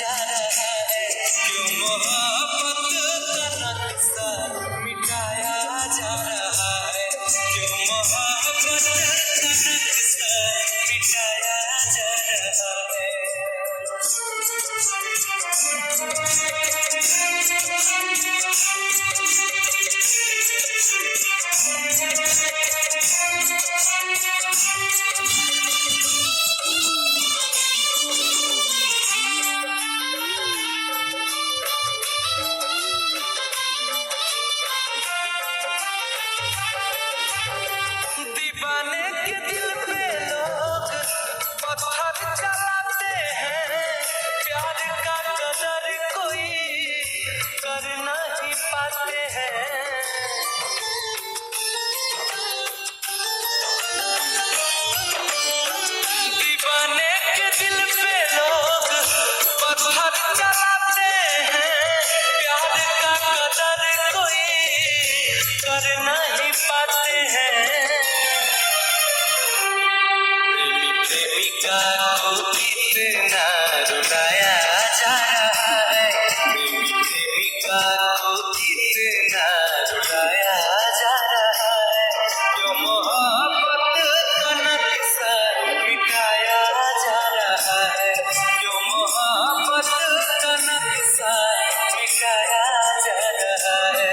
जा रहा है, क्यों मोहब्बत का नक्शा मिटाया जा रहा है, क्यों मोहब्बत का नक्शा मिटाया जा रहा है। दीवाने के दिल पे लोग पत्थर चलाते हैं, प्यार का कदर कोई कर नहीं पाते हैं। दीवाने के दिल पे लोग पत्थर चलाते हैं, प्यार का कदर कोई कर नहीं पाते हैं। प्रेमिका को कितना रुलाया जा रहा है, प्रेमिका को कितना रुलाया जा रहा है, जो मोहब्बत का नक्शा मिटाया जा रहा है, जो मोहब्बत का नक्शा मिटाया जा रहा है।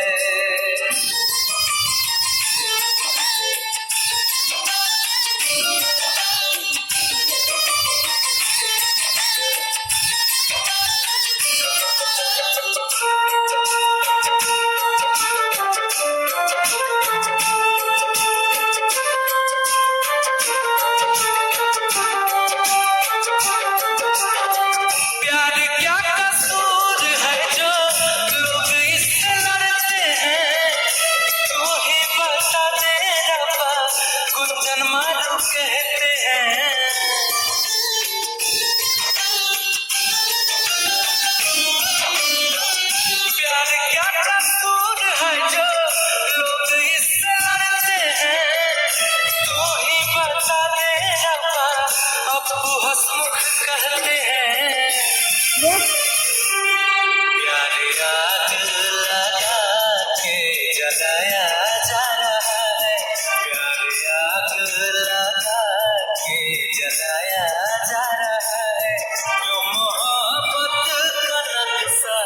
प्यार क्या कसूर है जो लोग इससे लड़ते हैं, तू ही बता दे रब्बा, गुंजन मारू कहते हैं। प्यार क्या कसूर है जो लोग इससे लड़ते हैं, तू ही बता दे रब्बा, अब्बू हंसमुख कहते हैं। प्यार आग लगा के जलाया जा रहा है, प्यार आग लगा के जलाया जा रहा है, जो मोहब्बत का नक्शा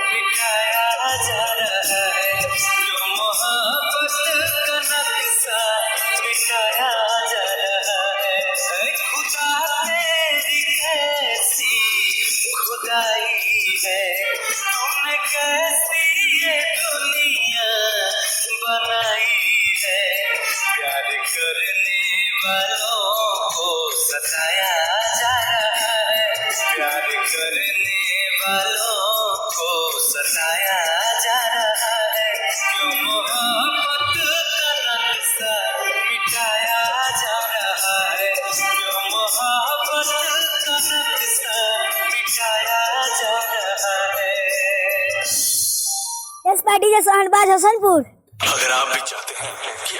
मिटाया जा रहा है, जो मोहब्बत का नक्शा मिटाया जा रहा है। खुदा तेरी कैसी खुदाई है, तूने कैसी ये दुनिया बनाई है, प्यार करने वालों को सताया जा रहा है, प्यार करने वालों को सताया जा रहा है, क्यों मोहब्बत का नक्शा मिटाया जा रहा है, क्यों मोहब्बत का नक्शा मिटाया जा रहा है। यस पार्टी जैसा हसनपुर। अगर आप भी चाहते हैं कि